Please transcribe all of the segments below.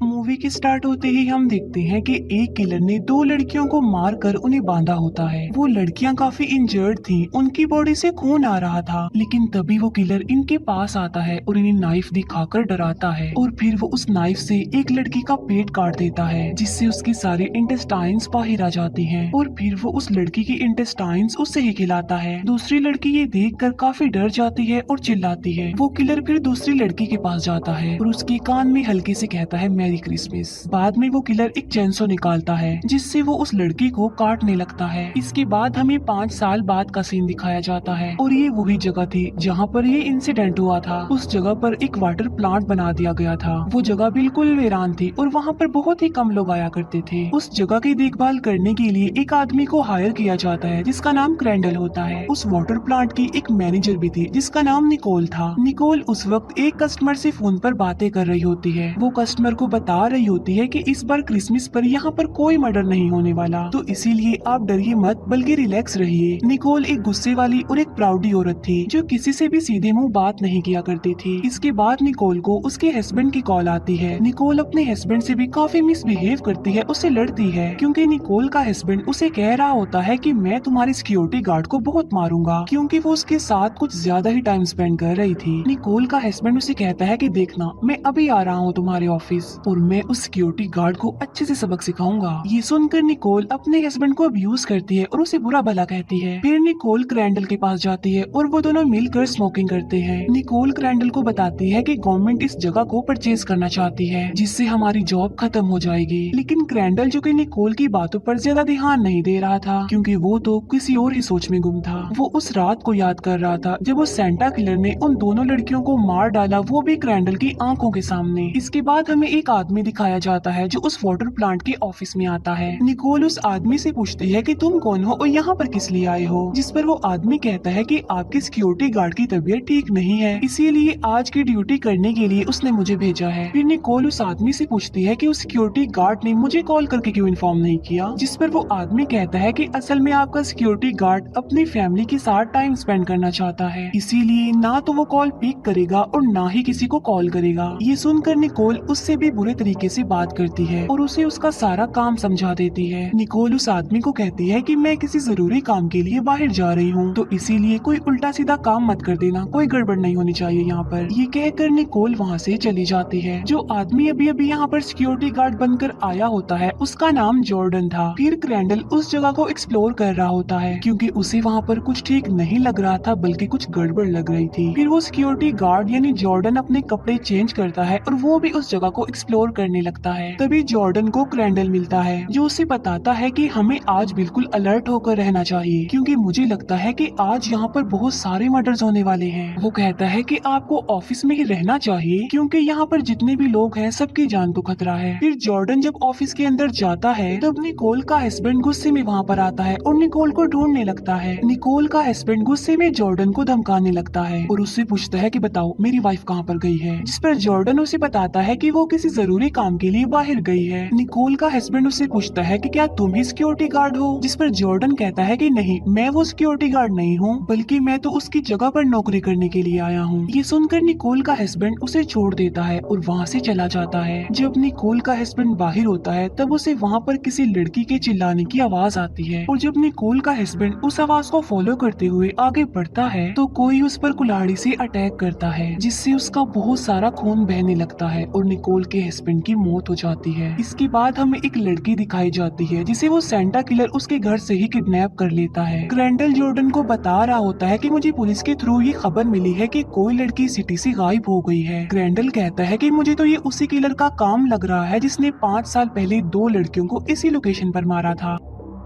Movie के start होते ही हम देखते हैं कि एक किलर ने दो लड़कियों को मारकर उन्हें बांधा होता है। वो लड़कियां काफी इंजर्ड थीं, उनकी बॉडी से खून आ रहा था, लेकिन तभी वो किलर इनके पास आता है और इन्हें नाइफ दिखाकर डराता है और फिर वो उस नाइफ से एक लड़की का पेट काट देता है, जिससे उसकी सारी इंटेस्टाइन्स बाहर आ जाती हैं और फिर वो उस लड़की की इंटेस्टाइन्स उससे ही खिलाता है। दूसरी लड़की ये देखकर काफी डर जाती है और चिल्लाती है। वो किलर फिर दूसरी लड़की के पास जाता है और उसके कान में हल्के से कहता है मैरी क्रिसमस। बाद में वो किलर एक चेंसो निकालता है, जिससे वो उस लड़की को काटने लगता है। इसके बाद हमें 5 साल बाद का सीन दिखाया जाता है और ये वही जगह थी जहाँ पर ये इंसिडेंट हुआ था। उस जगह पर एक वाटर प्लांट बना दिया गया था। वो जगह बिल्कुल वीरान थी और वहाँ पर बहुत ही कम लोग आया करते थे। उस जगह की देखभाल करने के लिए एक आदमी को हायर किया जाता है जिसका नाम क्रेंडल होता है। उस वाटर प्लांट की एक मैनेजर भी थी जिसका नाम निकोल था। निकोल उस वक्त एक कस्टमर से फोन पर बातें कर रही होती है। वो कस्टमर को बता रही होती है कि इस बार क्रिसमस पर यहाँ पर कोई मर्डर नहीं होने वाला, तो इसीलिए आप डरिए मत बल्कि रिलैक्स रहिए। निकोल एक गुस्से वाली और एक प्राउडी औरत थी जो किसी से भी सीधे मुंह बात नहीं किया करती थी। इसके बाद निकोल को उसके हस्बैंड की कॉल आती है। निकोल अपने हस्बैंड से भी काफी मिसबिहेव करती है, उससे लड़ती है क्योंकि निकोल का हस्बैंड उसे कह रहा होता है कि मैं तुम्हारी सिक्योरिटी गार्ड को बहुत मारूंगा, क्योंकि वो उसके साथ कुछ ज्यादा ही टाइम स्पेंड कर रही थी। निकोल का हस्बैंड उसे कहता है कि देखना, मैं अभी आ रहा हूँ तुम्हारे ऑफिस और मैं उस सिक्योरिटी गार्ड को अच्छे से सबक सिखाऊंगा। ये सुनकर निकोल अपने हस्बैंड को अब्यूज करती है और उसे बुरा भला कहती है। फिर निकोल क्रेंडल के पास जाती है और वो दोनों मिलकर स्मोकिंग करते हैं। निकोल क्रेंडल को बताती है कि गवर्नमेंट इस जगह को परचेज करना चाहती है जिससे हमारी जॉब खत्म हो जाएगी, लेकिन क्रेंडल जो कि निकोल की बातों पर ज्यादा ध्यान नहीं दे रहा था क्योंकि वो तो किसी और ही सोच में गुम था। वो उस रात को याद कर रहा था जब वो सेंटा किलर ने उन दोनों लड़कियों को मार डाला, वो भी क्रेंडल की आंखों के सामने। इसके बाद हमें एक आदमी दिखाया जाता है जो उस वाटर प्लांट के ऑफिस में आता है। निकोल उस आदमी से पूछती है कि तुम कौन हो और यहाँ पर किस लिए आए हो, जिस पर वो आदमी कहता है कि आपके सिक्योरिटी गार्ड की तबीयत ठीक नहीं है, इसीलिए आज की ड्यूटी करने के लिए उसने मुझे भेजा है। फिर निकोल उस आदमी से पूछती है कि उस सिक्योरिटी गार्ड ने मुझे कॉल करके क्यों इन्फॉर्म नहीं किया, जिस पर वो आदमी कहता है कि असल में आपका सिक्योरिटी गार्ड अपनी फैमिली के साथ टाइम स्पेंड करना चाहता है, इसीलिए ना तो वो कॉल पिक करेगा और ना ही किसी को कॉल करेगा। ये सुनकर निकोल उससे भी बुरे तरीके से बात करती है और उसे उसका सारा काम समझा देती है। निकोल उस आदमी को कहती है कि मैं किसी जरूरी काम के लिए बाहर जा रही हूँ, तो इसीलिए कोई उल्टा सीधा काम मत कर देना, कोई गड़बड़ नहीं होनी चाहिए यहाँ पर। ये कहकर निकोल वहाँ से चली जाती है। जो आदमी अभी अभी यहाँ पर सिक्योरिटी गार्ड बनकर आया होता है उसका नाम जॉर्डन था। फिर क्रेंडल उस जगह को एक्सप्लोर कर रहा होता है क्योंकि उसे वहाँ पर कुछ ठीक नहीं लग रहा था बल्कि कुछ गड़बड़ लग रही थी। फिर वो सिक्योरिटी गार्ड यानी जॉर्डन अपने कपड़े चेंज करता है और वो भी उस जगह को एक्सप्लोर करने लगता है। तभी जॉर्डन को क्रेंडल मिलता है जो उसे बताता है कि हमें आज बिल्कुल अलर्ट होकर रहना चाहिए क्योंकि मुझे लगता है कि आज यहाँ पर बहुत सारे मर्डर्स होने वाले हैं। वो कहता है कि आपको ऑफिस में ही रहना चाहिए क्योंकि यहाँ पर जितने भी लोग हैं सबकी जान को खतरा है। फिर जॉर्डन जब ऑफिस के अंदर जाता है तब निकोल का हस्बैंड गुस्से में वहाँ पर आता है और निकोल को ढूंढने लगता है। निकोल का हस्बैंड गुस्से में जॉर्डन को धमकाने लगता है और उससे पूछता है कि बताओ मेरी वाइफ कहाँ पर गई है, जिस पर जॉर्डन उसे बताता है कि वो किसी जरूरी काम के लिए बाहर गई है। निकोल का हस्बैंड उससे पूछता है कि क्या तुम ही सिक्योरिटी गार्ड हो, जिस पर जॉर्डन कहता है कि नहीं, मैं वो सिक्योरिटी गार्ड नहीं हूँ बल्कि मैं तो उसकी जगह पर नौकरी करने के लिए आया हूँ। ये सुनकर निकोल का हस्बैंड उसे छोड़ देता है और वहाँ से चला जाता है। जब निकोल का हस्बैंड बाहर होता है तब उसे वहाँ पर किसी लड़की के चिल्लाने की आवाज आती है और जब निकोल का हस्बैंड उस आवाज को फॉलो करते हुए आगे बढ़ता है तो कोई उस पर कुल्हाड़ी से अटैक करता है जिससे उसका बहुत सारा खून बहने लगता है और निकोल के हस्बैंड की मौत हो जाती है। इसके बाद हमें एक लड़की दिखाई जाती है जिसे वो सेंटा किलर उसके घर से ही किडनैप कर लेता है। क्रेंडल जॉर्डन को बता रहा होता है कि मुझे पुलिस के थ्रू ये खबर मिली है कि कोई लड़की सिटी से गायब हो गई है। क्रेंडल कहता है कि मुझे तो ये उसी किलर का काम लग रहा है जिसने 5 साल पहले 2 लड़कियों को इसी लोकेशन पर मारा था।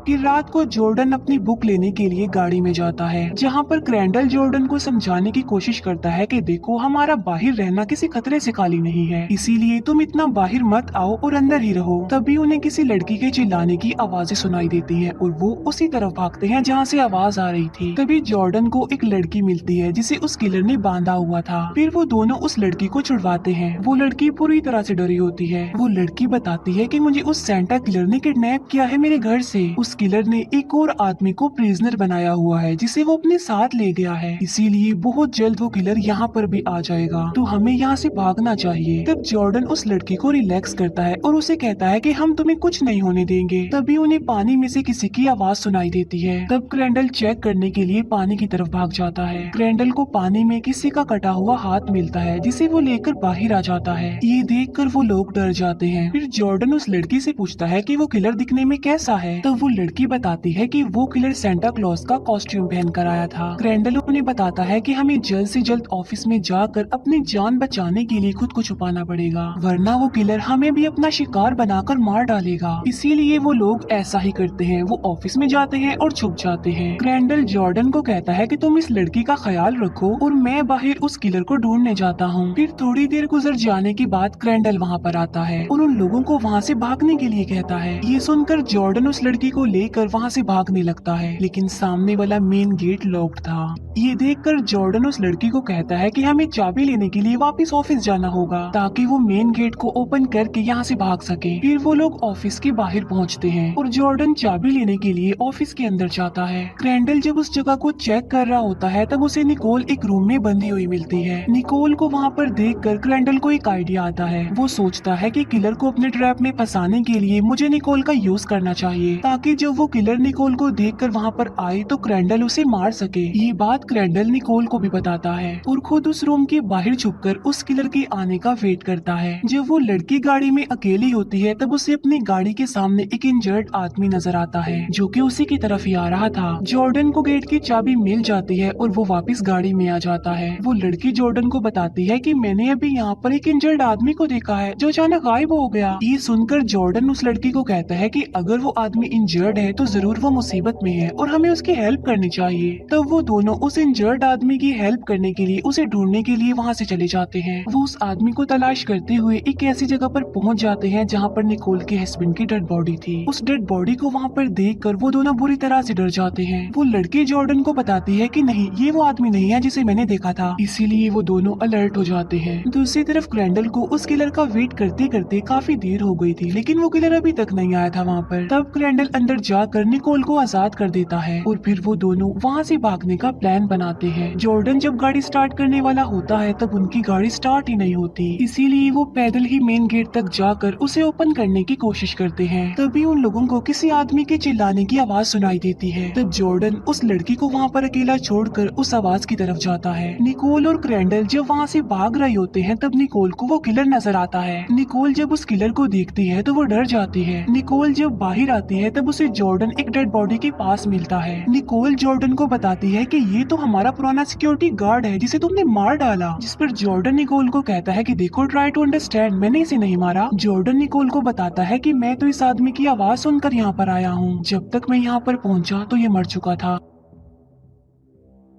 कि रात को जॉर्डन अपनी बुक लेने के लिए गाड़ी में जाता है जहाँ पर क्रेंडल जॉर्डन को समझाने की कोशिश करता है कि देखो हमारा बाहर रहना किसी खतरे से खाली नहीं है, इसीलिए तुम इतना बाहर मत आओ और अंदर ही रहो। तभी उन्हें किसी लड़की के चिल्लाने की आवाजें सुनाई देती हैं और वो उसी तरफ भागते हैं जहाँ से आवाज आ रही थी। तभी जॉर्डन को एक लड़की मिलती है जिसे उस किलर ने बांधा हुआ था। फिर वो दोनों उस लड़की को छुड़वाते हैं। वो लड़की पूरी तरह से डरी होती है। वो लड़की बताती है कि मुझे उस सेंटा किलर ने किडनैप किया है मेरे घर से। उस किलर ने एक और आदमी को प्रिजनर बनाया हुआ है जिसे वो अपने साथ ले गया है, इसीलिए बहुत जल्द वो किलर यहाँ पर भी आ जाएगा, तो हमें यहाँ से भागना चाहिए। तब जॉर्डन उस लड़की को रिलैक्स करता है और उसे कहता है कि हम तुम्हें कुछ नहीं होने देंगे। तभी उन्हें पानी में से किसी की आवाज सुनाई देती है। तब क्रैंडल चेक करने के लिए पानी की तरफ भाग जाता है। क्रैंडल को पानी में किसी का कटा हुआ हाथ मिलता है जिसे वो लेकर बाहर आ जाता है। ये देखकर वो लोग डर जाते हैं। फिर जॉर्डन उस लड़की से पूछता है कि वो किलर दिखने में कैसा है। तब वो लड़की बताती है कि वो किलर सेंटा क्लॉज का कॉस्ट्यूम पहन कर आया था। क्रैंडल उन्हें बताता है कि हमें जल्द से जल्द ऑफिस में जाकर अपनी जान बचाने के लिए खुद को छुपाना पड़ेगा, वरना वो किलर हमें भी अपना शिकार बनाकर मार डालेगा। इसीलिए वो लोग ऐसा ही करते हैं, वो ऑफिस में जाते हैं और छुप जाते हैं। क्रैंडल जॉर्डन को कहता है कि तुम इस लड़की का ख्याल रखो और मैं बाहर उस किलर को ढूंढने जाता हूँ। फिर थोड़ी देर गुजर जाने के बाद क्रैंडल वहाँ पर आता है और उन लोगों को वहाँ से भागने के लिए कहता है। ये सुनकर जॉर्डन उस लड़की को लेकर वहाँ से भागने लगता है, लेकिन सामने वाला मेन गेट लॉक्ड था। ये देखकर जॉर्डन उस लड़की को कहता है कि हमें चाबी लेने के लिए वापस ऑफिस जाना होगा ताकि वो मेन गेट को ओपन करके यहाँ से भाग सके। फिर वो लोग ऑफिस के बाहर पहुँचते हैं और जॉर्डन चाबी लेने के लिए ऑफिस के अंदर जाता है। क्रैंडल जब उस जगह को चेक कर रहा होता है तब उसे निकोल एक रूम में बंधी हुई मिलती है। निकोल को वहाँ पर देखकर क्रैंडल को एक आइडिया आता है। वो सोचता है कि किलर को अपने ट्रैप में फंसाने के लिए मुझे निकोल का यूज करना चाहिए ताकि जब वो किलर निकोल को देखकर वहाँ पर आए तो क्रैंडल उसे मार सके। ये बात क्रैंडल निकोल को भी बताता है और खुद उस रूम के बाहर छुपकर उस किलर के आने का वेट करता है। जब वो लड़की गाड़ी में अकेली होती है तब उसे अपनी गाड़ी के सामने एक इंजर्ड आदमी नजर आता है जो कि उसी की तरफ ही आ रहा था। जॉर्डन को गेट की चाबी मिल जाती है और वो वापस गाड़ी में आ जाता है। वो लड़की जॉर्डन को बताती है कि मैंने अभी यहाँ पर एक इंजर्ड आदमी को देखा है जो अचानक गायब हो गया। ये सुनकर जॉर्डन उस लड़की को कहता है कि अगर वो आदमी इंजर्ड है तो जरूर वो मुसीबत में है और हमें उसकी हेल्प करनी चाहिए। तब वो दोनों उस इंजर्ड आदमी की हेल्प करने के लिए उसे ढूंढने के लिए वहाँ से चले जाते हैं। वो उस आदमी को तलाश करते हुए एक ऐसी जगह पर पहुँच जाते हैं जहाँ पर निकोल के हस्बैंड की डेड बॉडी थी। उस डेड बॉडी को वहाँ पर देखकर वो दोनों बुरी तरह से डर जाते हैं। वो लड़की जॉर्डन को बताती है कि नहीं, ये वो आदमी नहीं है जिसे मैंने देखा था, इसीलिए वो दोनों अलर्ट हो जाते हैं। दूसरी तरफ क्रैंडल को उस किलर का वेट करते करते काफी देर हो गई थी, लेकिन वो किलर अभी तक नहीं आया था वहाँ पर। तब क्रैंडल अंदर जाकर निकोल को आजाद कर देता है और फिर वो दोनों वहाँ से भागने का प्लान बनाते हैं। जॉर्डन जब गाड़ी स्टार्ट करने वाला होता है तब उनकी गाड़ी स्टार्ट ही नहीं होती, इसीलिए वो पैदल ही मेन गेट तक जाकर उसे ओपन करने की कोशिश करते हैं। तभी उन लोगों को किसी आदमी के चिल्लाने की आवाज सुनाई देती है। तब जॉर्डन उस लड़की को वहाँ पर अकेला छोड़कर उस आवाज की तरफ जाता है। निकोल और क्रैंडल जब वहाँ से भाग रहे होते हैं तब निकोल को वो किलर नजर आता है। निकोल जब उस किलर को देखती है तो वो डर जाती है। निकोल जब बाहर आती है तब उसे जॉर्डन एक डेड बॉडी के पास मिलता है। निकोल जॉर्डन को बताती है कि ये तो हमारा पुराना सिक्योरिटी गार्ड है जिसे तुमने मार डाला, जिस पर जॉर्डन निकोल को कहता है कि देखो, ट्राई टू अंडरस्टैंड, मैंने इसे नहीं मारा। जॉर्डन निकोल को बताता है कि मैं तो इस आदमी की आवाज सुनकर यहाँ पर आया हूँ, जब तक मैं यहाँ पर पहुँचा तो ये मर चुका था।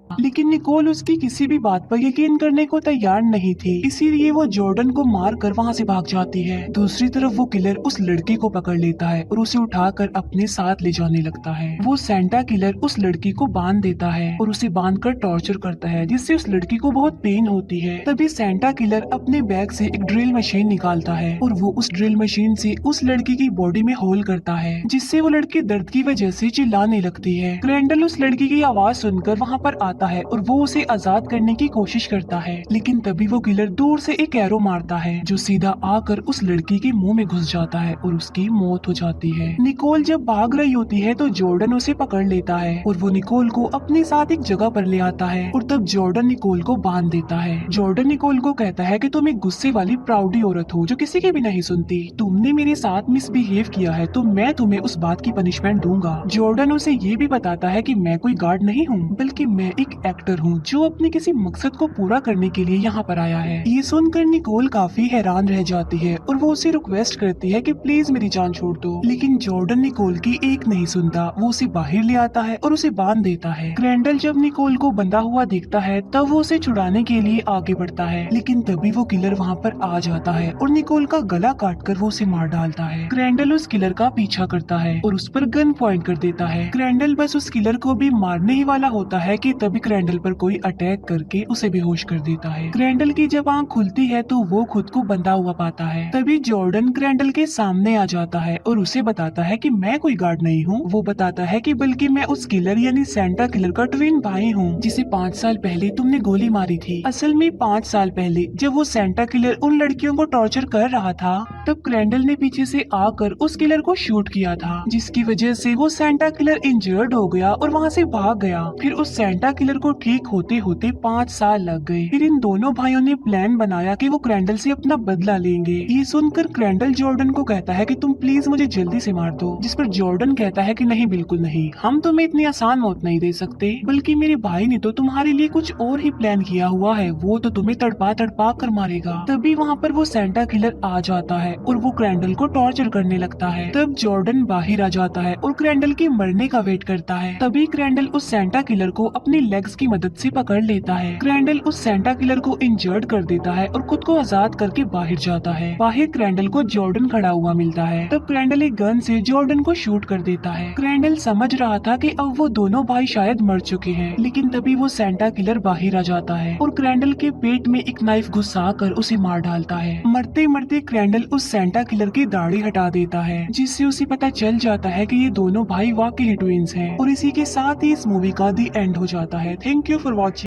लेकिन निकोल उसकी किसी भी बात पर यकीन करने को तैयार नहीं थी, इसीलिए वो जॉर्डन को मार कर वहाँ से भाग जाती है। दूसरी तरफ वो किलर उस लड़की को पकड़ लेता है और उसे उठाकर अपने साथ ले जाने लगता है। वो सेंटा किलर उस लड़की को बांध देता है और उसे बांधकर टॉर्चर करता है, जिससे उस लड़की को बहुत पेन होती है। तभी सेंटा किलर अपने बैग से एक ड्रिल मशीन निकालता है और वो उस ड्रिल मशीन से उस लड़की की बॉडी में होल करता है, जिससे वो लड़की दर्द की वजह से चिल्लाने लगती है। क्रैंडल उस लड़की की आवाज सुनकर वहाँ पर आता है और वो उसे आजाद करने की कोशिश करता है, लेकिन तभी वो किलर दूर से एक एरो मारता है जो सीधा आकर उस लड़की के मुंह में घुस जाता है और उसकी मौत हो जाती है। निकोल जब भाग रही होती है तो जॉर्डन उसे पकड़ लेता है और वो निकोल को अपने साथ एक जगह पर ले आता है और तब जॉर्डन निकोल को बांध देता है। जॉर्डन निकोल को कहता है कि तुम एक गुस्से वाली प्राउडी औरत हो जो किसी की भी नहीं सुनती। तुमने मेरे साथ मिसबिहेव किया है तो मैं तुम्हें उस बात की पनिशमेंट दूंगा। जॉर्डन उसे ये भी बताता है कि मैं कोई गार्ड नहीं हूँ, बल्कि मैं एक एक्टर हूँ जो अपने किसी मकसद को पूरा करने के लिए यहाँ पर आया है। ये सुनकर निकोल काफी हैरान रह जाती है और वो उसे रिक्वेस्ट करती है कि प्लीज मेरी जान छोड़ दो, लेकिन जॉर्डन निकोल की एक नहीं सुनता। वो उसे बाहर ले आता है और उसे बांध देता है। क्रैंडल जब निकोल को बंधा हुआ देखता है तब वो उसे छुड़ाने के लिए आगे बढ़ता है, लेकिन तभी वो किलर वहाँ पर आ जाता है और निकोल का गला काटकर वो उसे मार डालता है। क्रैंडल उस किलर का पीछा करता है और उस पर गन पॉइंट कर देता है। क्रैंडल बस उस किलर को भी मारने ही वाला होता है कि तभी क्रैंडल पर कोई अटैक करके उसे बेहोश कर देता है। क्रैंडल की जब आंख खुलती है तो वो खुद को बंधा हुआ पाता है। तभी जॉर्डन क्रैंडल के सामने आ जाता है और उसे बताता है कि मैं कोई गार्ड नहीं हूँ। वो बताता है कि बल्कि मैं उस किलर यानी सेंटा किलर का ट्विन भाई हूँ जिसे 5 साल पहले तुमने गोली मारी थी। असल में 5 साल पहले जब वो सेंटा किलर उन लड़कियों को टॉर्चर कर रहा था तब क्रैंडल ने पीछे से आकर उस किलर को शूट किया था, जिसकी वजह से वो सेंटा किलर इंजर्ड हो गया और वहाँ से भाग गया। फिर उस सेंटा किलर को ठीक होते होते 5 साल लग गए। फिर इन दोनों भाइयों ने प्लान बनाया कि वो क्रैंडल से अपना बदला लेंगे। ये सुनकर क्रैंडल जॉर्डन को कहता है कि तुम प्लीज मुझे जल्दी से मार दो, जिस पर जॉर्डन कहता है कि नहीं, बिल्कुल नहीं, हम तुम्हें इतनी आसान मौत नहीं दे सकते, बल्कि मेरे भाई ने तो तुम्हारे लिए कुछ और ही प्लान किया हुआ है, वो तो तुम्हें तड़पा तड़पा कर मारेगा। तभी वहाँ पर वो सेंटा किलर आ जाता है और वो क्रैंडल को टॉर्चर करने लगता है। तब जॉर्डन बाहर आ जाता है और क्रैंडल के मरने का वेट करता है। तभी क्रैंडल उस सेंटा किलर को अपनी लेग्स की मदद से पकड़ लेता है। क्रैंडल उस सेंटा किलर को इंजर्ड कर देता है और खुद को आजाद करके बाहर जाता है। बाहर क्रैंडल को जॉर्डन खड़ा हुआ मिलता है। तब क्रैंडल एक गन से जॉर्डन को शूट कर देता है। क्रैंडल समझ रहा था कि अब वो दोनों भाई शायद मर चुके हैं, लेकिन तभी वो सेंटा किलर बाहर आ जाता है और क्रैंडल के पेट में एक नाइफ घुसा कर उसे मार डालता है। मरते मरते क्रैंडल उस सेंटा किलर की दाढ़ी हटा देता है, जिससे उसे पता चल जाता है कि ये दोनों भाई वाकई ट्विंस हैं। और इसी के साथ ही इस मूवी का दी एंड हो जाता है। Thank you for watching.